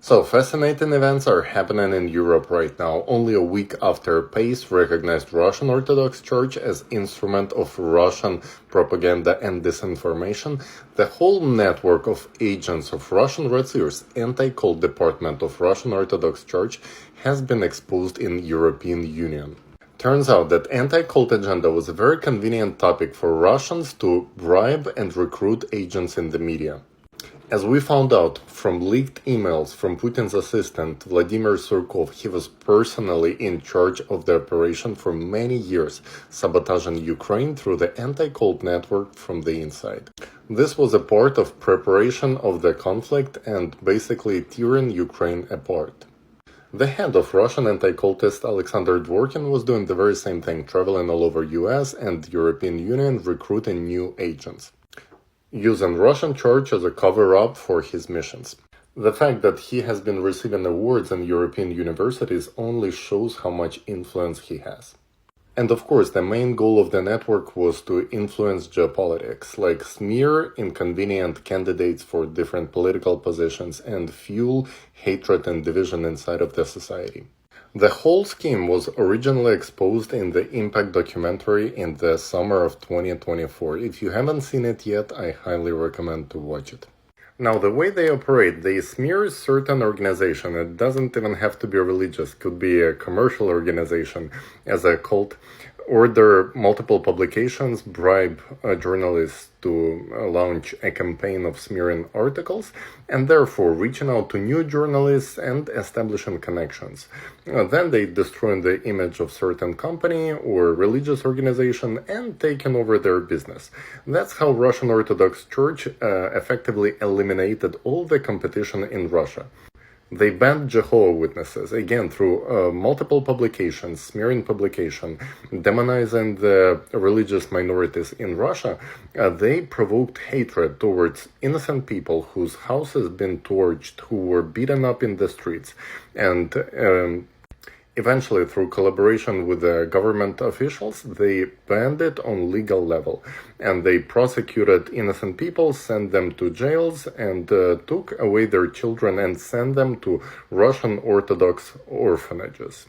So, fascinating events are happening in Europe right now, only a week after PACE recognized Russian Orthodox Church as instrument of Russian propaganda and disinformation. The whole network of agents of Russian RACIRS, anti-cult department of Russian Orthodox Church, has been exposed in European Union. Turns out that anti-cult agenda was a very convenient topic for Russians to bribe and recruit agents in the media. As we found out from leaked emails from Putin's assistant, Vladimir Surkov, he was personally in charge of the operation for many years, sabotaging Ukraine through the anti-cult network from the inside. This was a part of preparation of the conflict and basically tearing Ukraine apart. The head of Russian anti-cultist Alexander Dworkin was doing the very same thing, traveling all over US and the European Union recruiting new agents, using Russian church as a cover-up for his missions. The fact that he has been receiving awards in European universities only shows how much influence he has. And of course, the main goal of the network was to influence geopolitics, like smear inconvenient candidates for different political positions and fuel hatred and division inside of the society. The whole scheme was originally exposed in the Impact documentary in the summer of 2024. If you haven't seen it yet, I highly recommend to watch it. Now, the way they operate, they smear certain organization. It doesn't even have to be religious. It could be a commercial organization as a cult. Order multiple publications, bribe journalists to launch a campaign of smearing articles, and therefore reaching out to new journalists and establishing connections. Then they destroy the image of certain company or religious organization and taking over their business. That's how Russian Orthodox Church effectively eliminated all the competition in Russia. They banned Jehovah's Witnesses, again, through multiple publications, smearing publication, demonizing the religious minorities in Russia. They provoked hatred towards innocent people whose houses been torched, who were beaten up in the streets, and eventually, through collaboration with the government officials, they banned it on legal level. And they prosecuted innocent people, sent them to jails, and took away their children and sent them to Russian Orthodox orphanages,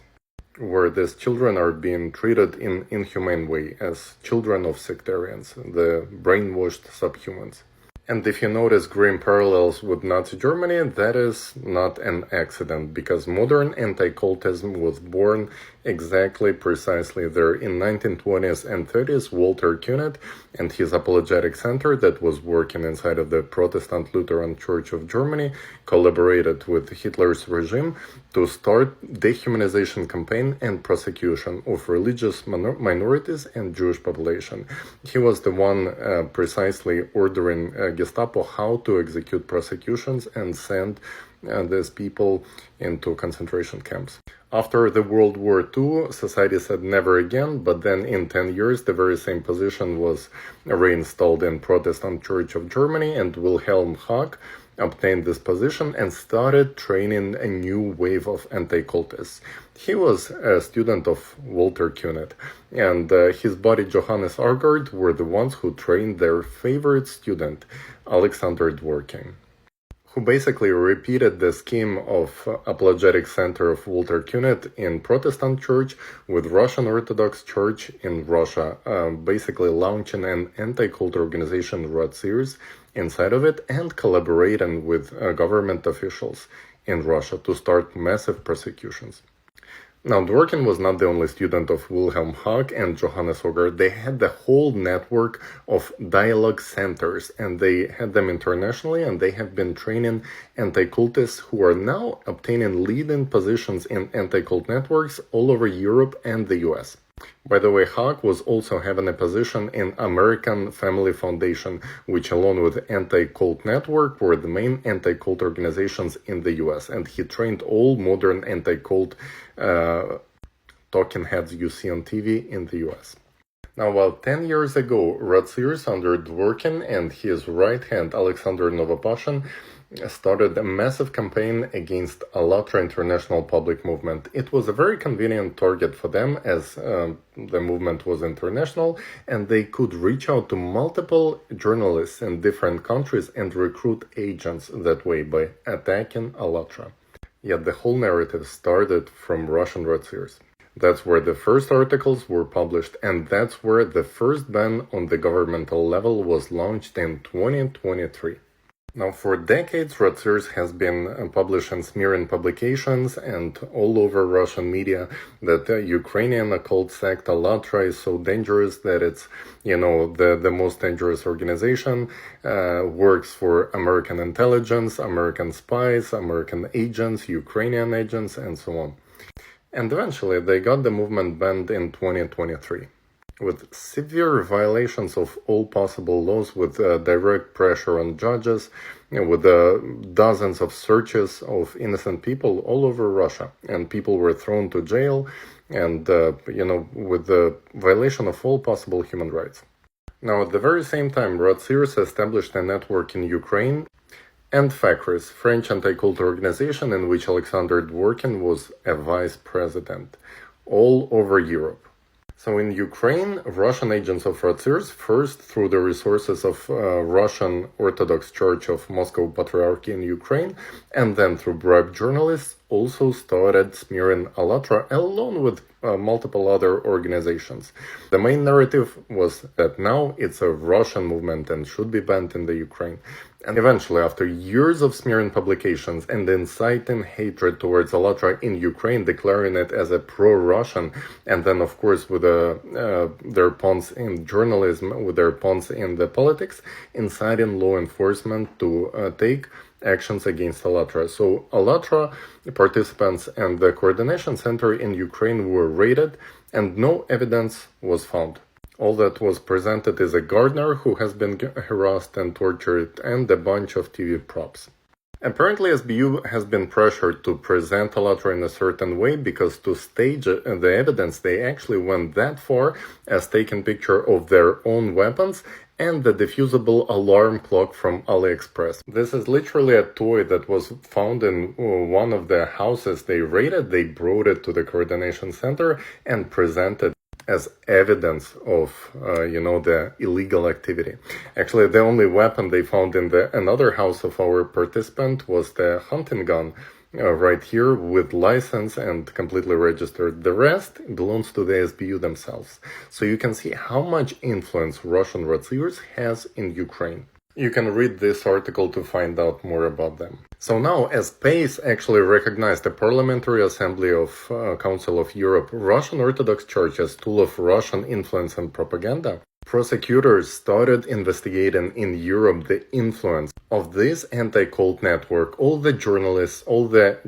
where these children are being treated in inhumane way as children of sectarians, the brainwashed subhumans. And if you notice grim parallels with Nazi Germany, that is not an accident, because modern anti-cultism was born precisely there. In 1920s and 30s, Walter Künneth and his apologetic center that was working inside of the Protestant Lutheran Church of Germany collaborated with Hitler's regime to start dehumanization campaign and prosecution of religious minorities and Jewish population. He was the one precisely ordering Gestapo how to execute prosecutions and send these people into concentration camps. After the World War II, society said never again, but then in 10 years, the very same position was reinstalled in Protestant Church of Germany, and Wilhelm Haag obtained this position and started training a new wave of anti-cultists. He was a student of Walter Künneth, and his buddy Johannes Argard were the ones who trained their favorite student, Alexander Dworkin, who basically repeated the scheme of apologetic center of Walter Künneth in Protestant Church with Russian Orthodox Church in Russia, basically launching an anti-cult organization, RACIRS, inside of it, and collaborating with government officials in Russia to start massive persecutions. Now, Dworkin was not the only student of Wilhelm Haag and Johannes Argard. They had the whole network of dialogue centers, and they had them internationally, and they have been training anti-cultists who are now obtaining leading positions in anti-cult networks all over Europe and the US. By the way, Haag was also having a position in American Family Foundation, which along with Anti-Cult Network were the main anti-cult organizations in the US, and he trained all modern anti-cult talking heads you see on TV in the US. Now, while 10 years ago, RACIRS under Dworkin and his right hand Alexander Novopashin started a massive campaign against ALLATRA International Public Movement. It was a very convenient target for them as the movement was international, and they could reach out to multiple journalists in different countries and recruit agents that way by attacking ALLATRA. Yet the whole narrative started from Russian RACIRS. That's where the first articles were published, and that's where the first ban on the governmental level was launched in 2023. Now, for decades, RACIRS has been published in smearing publications and all over Russian media that the Ukrainian occult sect ALLATRA is so dangerous that it's, the most dangerous organization, works for American intelligence, American spies, American agents, Ukrainian agents, and so on. And eventually, they got the movement banned in 2023. With severe violations of all possible laws, with direct pressure on judges, with dozens of searches of innocent people all over Russia, and people were thrown to jail, and with the violation of all possible human rights. Now, at the very same time, RACIRS established a network in Ukraine, and FACRIS, French anti-cult organization in which Alexander Dworkin was a vice president, all over Europe. So in Ukraine, Russian agents of RACIRS, first through the resources of Russian Orthodox Church of Moscow Patriarchy in Ukraine, and then through bribed journalists, also started smearing ALLATRA along with multiple other organizations. The main narrative was that now it's a Russian movement and should be banned in the Ukraine. And eventually, after years of smearing publications and inciting hatred towards ALLATRA in Ukraine, declaring it as a pro-Russian, and then, of course, with their pawns in journalism, with their pawns in the politics, inciting law enforcement to take actions against ALLATRA. So ALLATRA participants and the coordination center in Ukraine were raided, and no evidence was found. All that was presented is a gardener who has been harassed and tortured, and a bunch of TV props. Apparently, SBU has been pressured to present ALLATRA in a certain way, because to stage the evidence, they actually went that far as taking picture of their own weapons and the diffusable alarm clock from AliExpress. This is literally a toy that was found in one of the houses they raided. They brought it to the coordination center and presented as evidence of, the illegal activity. Actually, the only weapon they found in another house of our participant was the hunting gun, right here, with license and completely registered. The rest belongs to the SBU themselves. So you can see how much influence Russian RACIRS has in Ukraine. You can read this article to find out more about them. So now, as PACE actually recognized the Parliamentary Assembly of Council of Europe, Russian Orthodox Church as tool of Russian influence and propaganda, prosecutors started investigating in Europe the influence of this anti-cult network, all the journalists, all the,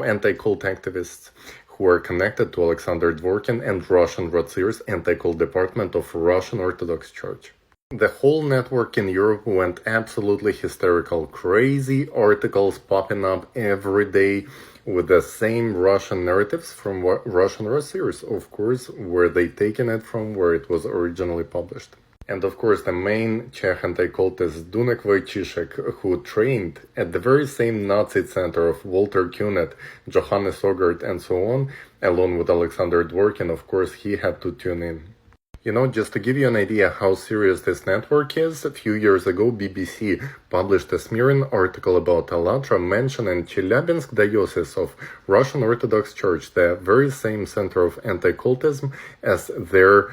anti-cult activists who are connected to Alexander Dworkin and Russian RACIRS anti-cult department of Russian Orthodox Church. The whole network in Europe went absolutely hysterical. Crazy articles popping up every day with the same Russian narratives from Russian RACIRS, of course, where they taken it from where it was originally published. And of course, the main Czech anti-cultist Dunek Wojciszek, who trained at the very same Nazi center of Walter Kunet, Johannes Ogert, and so on, along with Alexander Dworkin, of course, he had to tune in. Just to give you an idea how serious this network is, a few years ago, BBC published a smearing article about ALLATRA mentioning Chelyabinsk Diocese of Russian Orthodox Church, the very same center of anti-cultism, as their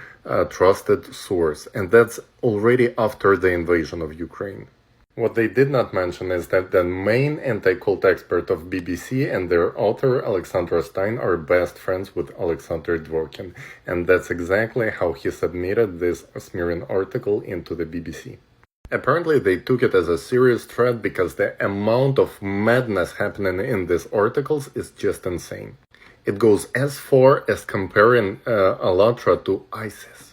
trusted source. And that's already after the invasion of Ukraine. What they did not mention is that the main anti-cult expert of BBC and their author, Alexandra Stein, are best friends with Alexander Dworkin. And that's exactly how he submitted this smearing article into the BBC. Apparently, they took it as a serious threat because the amount of madness happening in these articles is just insane. It goes as far as comparing ALLATRA to ISIS.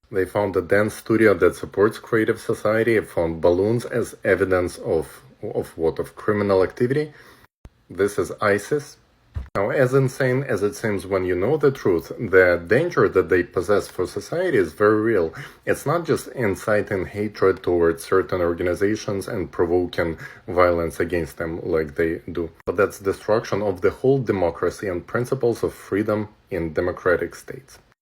They found a dance studio that supports creative society, found balloons as evidence of what? Of criminal activity. This is ISIS. Now, as insane as it seems when you know the truth, the danger that they possess for society is very real. It's not just inciting hatred towards certain organizations and provoking violence against them like they do, but that's destruction of the whole democracy and principles of freedom in democratic states.